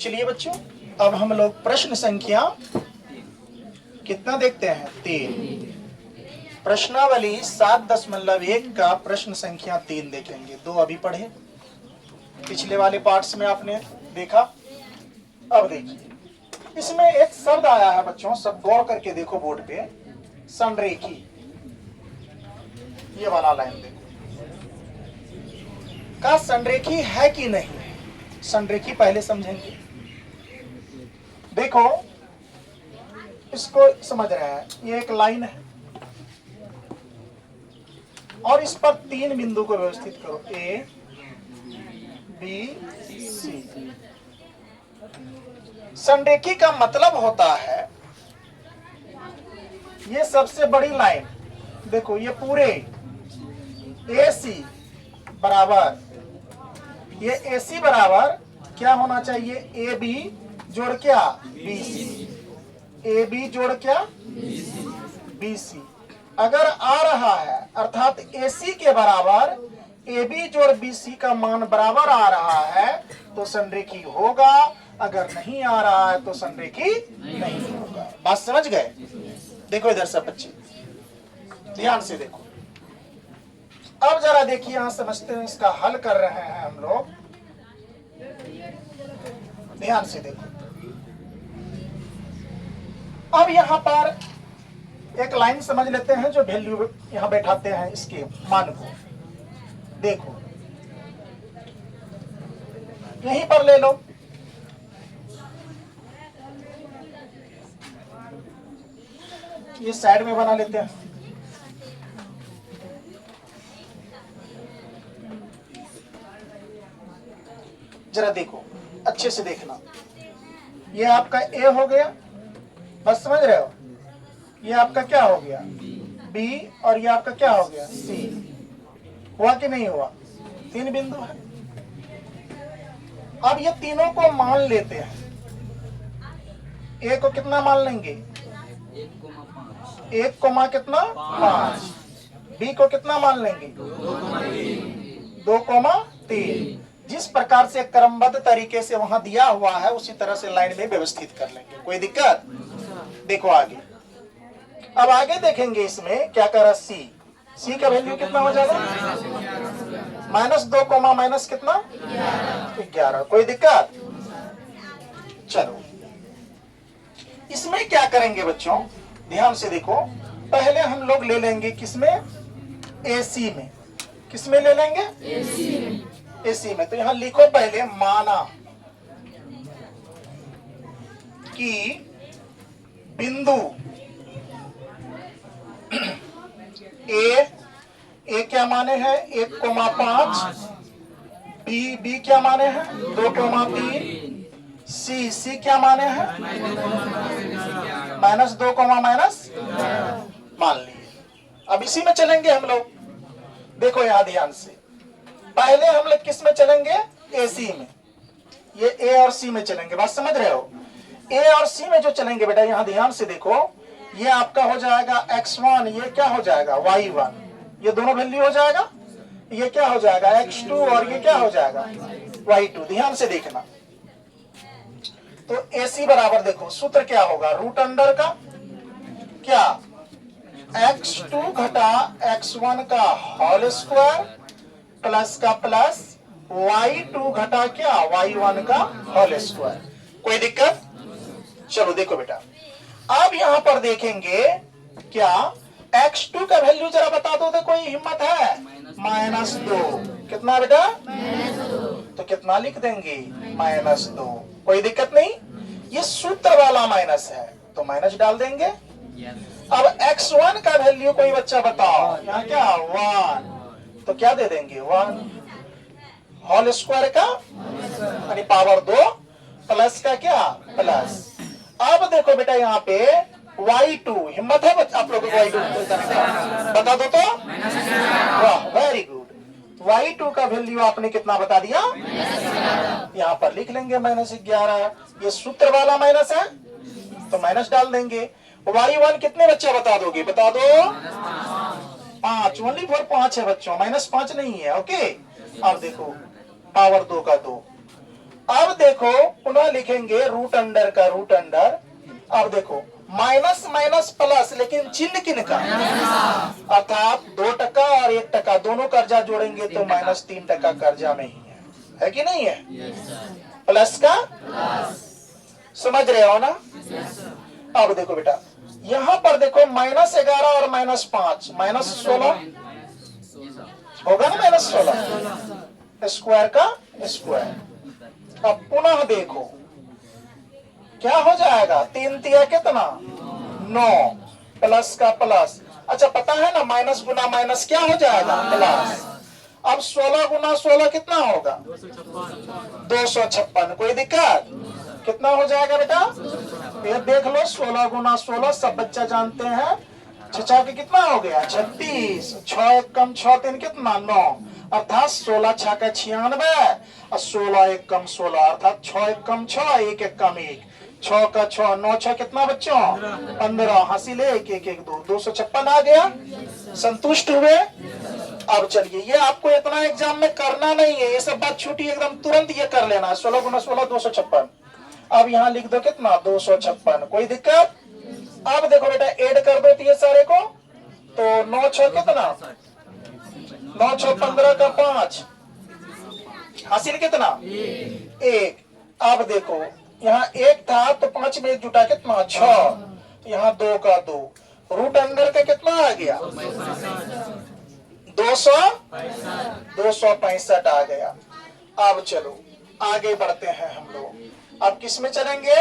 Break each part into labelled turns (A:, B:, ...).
A: चलिए बच्चों, अब हम लोग प्रश्न संख्या कितना देखते हैं? 3। प्रश्नावली 7.1 का प्रश्न संख्या 3 देखेंगे। 2 अभी पढ़े, पिछले वाले पार्ट्स में आपने देखा। अब देखिए, इसमें एक शब्द आया है बच्चों, सब गौर करके देखो बोर्ड पे। संरेखी, ये वाला लाइन देखो का संरेखी है कि नहीं। संरेखी पहले समझेंगे। देखो, इसको समझ रहे हैं, ये एक लाइन है और इस पर 3 बिंदु को व्यवस्थित करो, ए बी सी। संरेखी का मतलब होता है, ये सबसे बड़ी लाइन देखो, ये पूरे ए सी बराबर, ये ए सी बराबर क्या होना चाहिए? ए बी जोड़ क्या? बी सी। ए बी जोड़ क्या? B C. अगर आ रहा है अर्थात ए सी के बराबर ए बी जोड़ बी सी का मान बराबर आ रहा है तो संरेखी होगा, अगर नहीं आ रहा है तो संरेखी नहीं होगा। बात समझ गए? देखो इधर सब बच्चे ध्यान से देखो। अब जरा देखिए, यहां समझते हैं, इसका हल कर रहे हैं हम लोग। ध्यान से देखो। अब यहां पर एक लाइन समझ लेते हैं, जो वैल्यू यहां बैठाते हैं इसके मान को। देखो, यहीं पर ले लो, ये साइड में बना लेते हैं। जरा देखो, अच्छे से देखना, ये आपका ए हो गया, बस समझ रहे हो? ये आपका क्या हो गया? बी, और ये आपका क्या हो गया? सी। हुआ कि नहीं हुआ? 3 बिंदु है। अब ये तीनों को मान लेते हैं। ए को कितना मान लेंगे? 1 कोमा कितना? 5। बी को कितना मान लेंगे? 2,3। जिस प्रकार से क्रमबद्ध तरीके से वहां दिया हुआ है उसी तरह से लाइन में व्यवस्थित कर लेंगे। कोई दिक्कत? देखो आगे, अब आगे देखेंगे इसमें क्या करा। सी, सी का वैल्यू कितना हो जाएगा? -2 कोमा माइनस कितना? 11। कोई दिक्कत? चलो, इसमें क्या करेंगे बच्चों, ध्यान से देखो। पहले हम लोग ले लेंगे किसमें? एसी में। किसमें ले लेंगे? एसी में। एसी में। तो यहां लिखो पहले, माना कि बिंदु ए क्या माने हैं? 1,5। बी क्या माने हैं? 2,3। सी क्या माने हैं? -2, मान लिए। अब इसी में चलेंगे हम लोग। देखो यहां ध्यान से, पहले हम लोग किस में चलेंगे? एसी में। ये ए और सी में चलेंगे। बात समझ रहे हो? ए और सी में जो चलेंगे बेटा, यहां ध्यान से देखो, ये आपका हो जाएगा x1, ये क्या हो जाएगा? y1। ये दोनों वैल्यू हो जाएगा। ये क्या हो जाएगा? x2, और ये क्या हो जाएगा? y2। ध्यान से देखना। तो AC बराबर देखो, सूत्र क्या होगा? रूट अंडर का क्या? x2 घटा x1 का होल स्क्वायर प्लस का प्लस y2 घटा क्या? y1 का होल स्क्वायर। कोई दिक्कत? चलो देखो बेटा, अब यहां पर देखेंगे क्या? x2 का वैल्यू जरा बता दो तो, कोई हिम्मत है? -2। कितना बेटा? -2। तो कितना लिख देंगे? -2। कोई दिक्कत नहीं। ये सूत्र वाला माइनस है तो माइनस डाल देंगे। अब x1 का वैल्यू कोई बच्चा बताओ, यहाँ क्या? 1। तो क्या दे देंगे? 1 होल स्क्वायर का यानी पावर 2 प्लस का क्या? प्लस। अब देखो बेटा, यहाँ पे y2, हिम्मत है आप लोगों को y2 बता दो तो? वाह, वेरी गुड। y2 का वैल्यू आपने कितना बता दिया? यहाँ पर लिख लेंगे -11। ये सूत्र वाला माइनस है तो माइनस डाल देंगे। y1 कितने बच्चे बता दोगे? बता दो। 5। ओनली फॉर 5 है बच्चों, -5 नहीं है। ओके, अब देखो पावर 2 का 2। अब देखो पुनः लिखेंगे रूट अंडर का रूट अंडर। अब देखो माइनस माइनस प्लस, लेकिन चिन्ह किन का, अर्थात 2% और 1% दोनों कर्जा जोड़ेंगे तो -3% कर्जा में ही है कि नहीं है? प्लस का समझ रहे हो ना? अब देखो बेटा यहां पर देखो -11 और -5 -16 होगा ना, -16 स्क्वायर का स्क्वायर। अब पुनः देखो क्या हो जाएगा, 3 तिया कितना 9 प्लस का प्लस। अच्छा पता है ना माइनस गुना माइनस क्या हो जाएगा प्लस। अब 16 गुना 16 कितना होगा 256। कोई दिक्कत? कितना हो जाएगा बेटा ये देख लो, 16 गुना 16 सब बच्चा जानते हैं, 6 के कितना हो गया 36, 6 1 कम 6 3 कितना 9, अर्थात 16 6 का 96 और 16 1 कम 16 अर्थात 6 1 कम 6 1 1 कम 1, 6 का 6 9 6 कितना बच्चों 15, हासिल 1 1 1 2 256 आ गया। संतुष्ट हुए? अब चलिए ये आपको इतना एग्जाम में करना नहीं है, ये सब बात छूटी, एकदम तुरंत ये कर लेना। 16 गुना 16 256। अब यहाँ लिख दो कितना 256। कोई दिक्कत? अब देखो बेटा ऐड कर दो ये सारे को, तो 9 6 कितना 9 6 15 का 5, हासिल कितना 1। अब देखो यहाँ 1 था तो 5 में 1 जुटा कितना 6, यहाँ 2 का 2, रूट अंडर का कितना आ गया 265 आ गया। अब चलो आगे बढ़ते हैं हम लोग। अब किस में चलेंगे,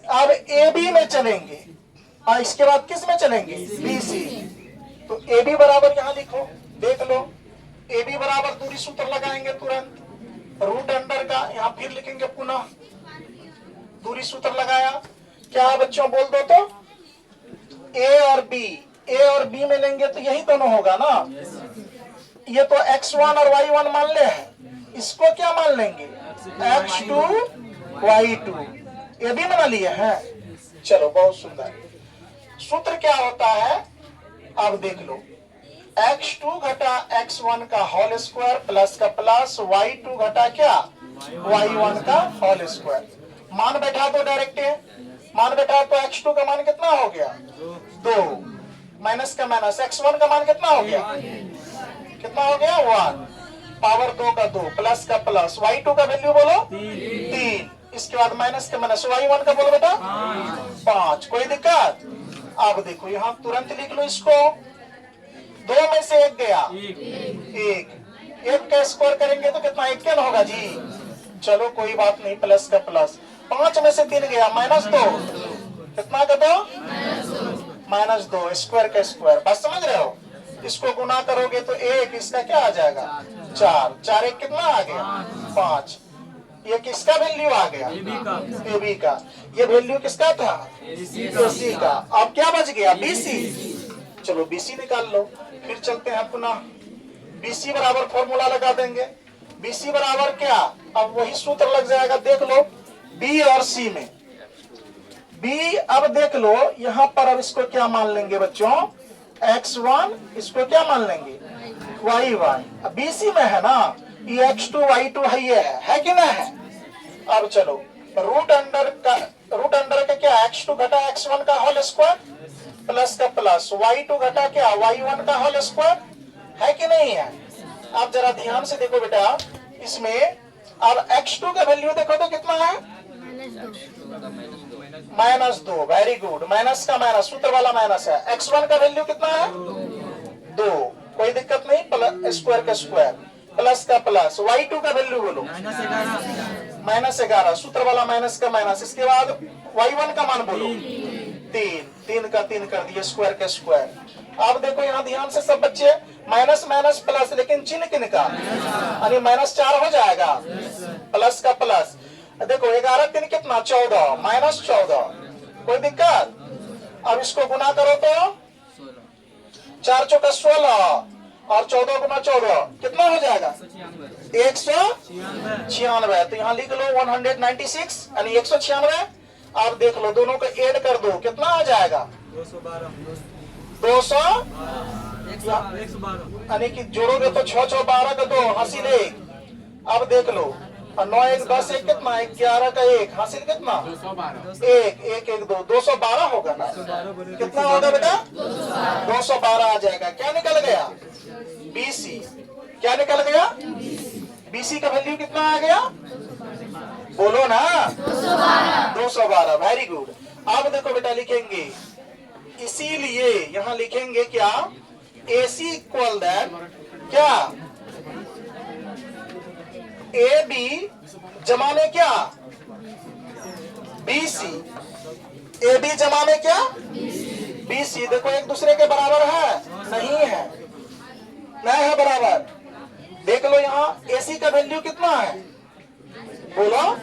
A: अब ए बी में चलेंगे और इसके बाद किस में चलेंगे बी सी। तो ए बी बराबर यहां लिखो, देख लो ए बी बराबर दूरी सूत्र लगाएंगे तुरंत, रूट अंडर का यहां फिर लिखेंगे पुनः दूरी सूत्र लगाया। क्या बच्चों बोल दो तो ए और बी में लेंगे तो यही दोनों होगा ना। ये तो x1 और y1 मान ले है, इसको क्या मान लेंगे x2 y2, ये भी बना लिए हैं। चलो बहुत सुंदर। सूत्र क्या होता है अब देख लो, x2 घटा x1 का होल स्क्वायर प्लस का प्लस y2 घटा क्या y1 का होल स्क्वायर। मान बैठा दो डायरेक्ट, मान बैठा तो x2 का मान कितना हो गया 2, माइनस का माइनस x1 का मान कितना हो गया, कितना हो गया 1, पावर 2 का 2 प्लस का प्लस, y2 का वैल्यू बोलो 3, इसके बाद माइनस का माइनस, y1 का बोलो बेटा 5। कोई दिक्कत? अब देखो यहाँ तुरंत लिख लो इसको, 2 में से 1 गया 1 का स्क्वायर करेंगे तो कितना 1 क्या होगा जी। चलो कोई बात नहीं, प्लस का प्लस, 5 में से 3 गया -2, कितना का 2 -2, स्क्वायर का स्क्वायर। बस समझ रहे हो? इसको गुना करोगे तो 1, इसका क्या आ जाएगा 4, 4 1 कितना आ गया 5। ये किसका वैल्यू आ गया ए बी का, ये वैल्यू किसका था ए सी का। अब क्या बच गया बी सी। चलो बी सी निकाल लो, फिर चलते हैं पुनः बी सी बराबर फॉर्मूला लगा देंगे। बी सी बराबर क्या, अब वही सूत्र लग जाएगा, देख लो बी और सी में बी। अब देख लो यहाँ पर, अब इसको क्या मान लेंगे बच्चों x1, इसको क्या मान लेंगे y1। अब बी सी में है ना ये x2 y2 है, ये है कि ना है। अब चलो रूट अंडर का क्या x2 घटा x1 का होल स्क्वायर प्लस का प्लस y2 घटा क्या y1 का होल स्क्वायर, है कि नहीं है। आप जरा ध्यान से देखो बेटा इसमें, अब x2 का वैल्यू देखो तो कितना है -2, वेरी गुड, माइनस का माइनस सूत्र वाला माइनस है। x1 का वैल्यू कितना है 2, कोई दिक्कत नहीं, प्लस स्क्वायर का स्क्वायर प्लस का प्लस, y2 का वैल्यू बोलो -11, सूत्र वाला माइनस का माइनस, इसके बाद y1 का मान बोलो 3 का 3 कर दिए, स्क्वायर का स्क्वायर। अब देखो यहाँ ध्यान से सब बच्चे, माइनस माइनस प्लस, लेकिन चिन्ह किन का, यानी -4 हो जाएगा, प्लस का प्लस। देखो 11 3 कितना 14, -14, कोई दिक्कत? अब इसको गुना करो तो 4 चौका 16 और 14 गुना 14 कितना हो जाएगा 196। तो यहाँ लिख लो 196 यानी 196। अब देख लो दोनों को ऐड कर दो, कितना आ जाएगा 200, यानी कि जोड़ोगे तो 6 6 12 का 2, हासिल 1, अब देख लो, 9 1 10 1 कितना, 11 का 1 हासिल कितना, 1 1 1 2 212 होगा ना, कितना होगा बेटा, 212 आ जाएगा। क्या निकल गया, BC। क्या निकल गया, BC का वैल्यू कितना आ गया, बोलो ना, 212। Very good. अब देखो बेटा लिखेंगे, इसीलिए यहां लिखेंगे क्या, AC इक्वल दैट क्या, AB जमा में क्या, BC। AB जमा में क्या, BC। देखो एक दूसरे के बराबर है, नहीं है, नहीं है बराबर। देख लो यहाँ AC का वैल्यू कितना है, बोलो,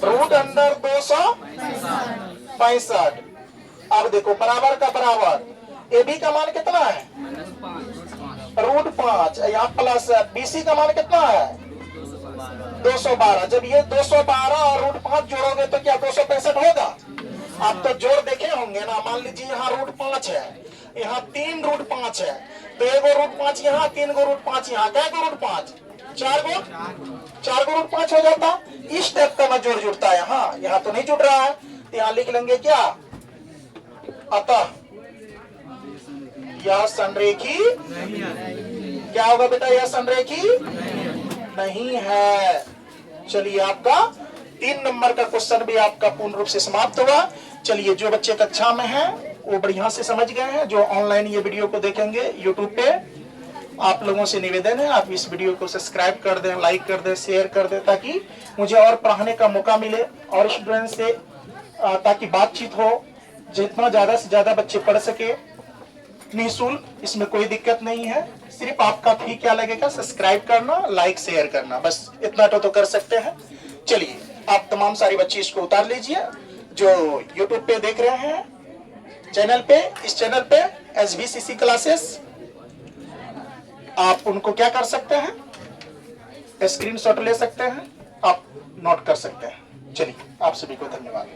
A: √265। अब देखो बराबर का बराबर, AB का मान कितना है, √5, यहाँ प्लस BC का मान कितना है, 212। जब ये 212 और √5 जोड़ोगे तो क्या 265 होगा। आप तो जोड़ देखे होंगे ना, मान लीजिए यहाँ √5 है, यहाँ 3 √5 है, तो 1 √5 यहाँ, 3 √5 यहाँ, क्या √5, 4 √5 हो जाता। इस टाइप का ना जोड़ जुड़ता है, यहाँ तो नहीं जुड़ रहा है, तो यहाँ लिख लेंगे क्या, अतः यह संरेखी, क्या होगा बेटा, यह संरेखी नहीं है। चलिए आपका 3 नंबर का क्वेश्चन भी आपका पूर्ण रूप से समाप्त हुआ। चलिए जो बच्चे कक्षा में हैं वो बढ़िया से समझ गए हैं, जो ऑनलाइन ये वीडियो को देखेंगे यूट्यूब पे, आप लोगों से निवेदन है आप इस वीडियो को सब्सक्राइब कर दें, लाइक कर दें, शेयर कर दें, ताकि मुझे और पढ़ाने का मौका मिले और स्टूडेंट से ताकि बातचीत हो, जितना ज्यादा से ज्यादा बच्चे पढ़ सके निःशुल्क, इसमें कोई दिक्कत नहीं है। सिर्फ आपका फी क्या लगेगा, सब्सक्राइब करना, लाइक शेयर करना, बस इतना तो कर सकते हैं। चलिए आप तमाम सारी बच्चे इसको उतार लीजिए, जो यूट्यूब पे देख रहे हैं चैनल पे, इस चैनल पे SVCC क्लासेस, आप उनको क्या कर सकते हैं, स्क्रीनशॉट ले सकते हैं, आप नोट कर सकते हैं। चलिए आप सभी को धन्यवाद।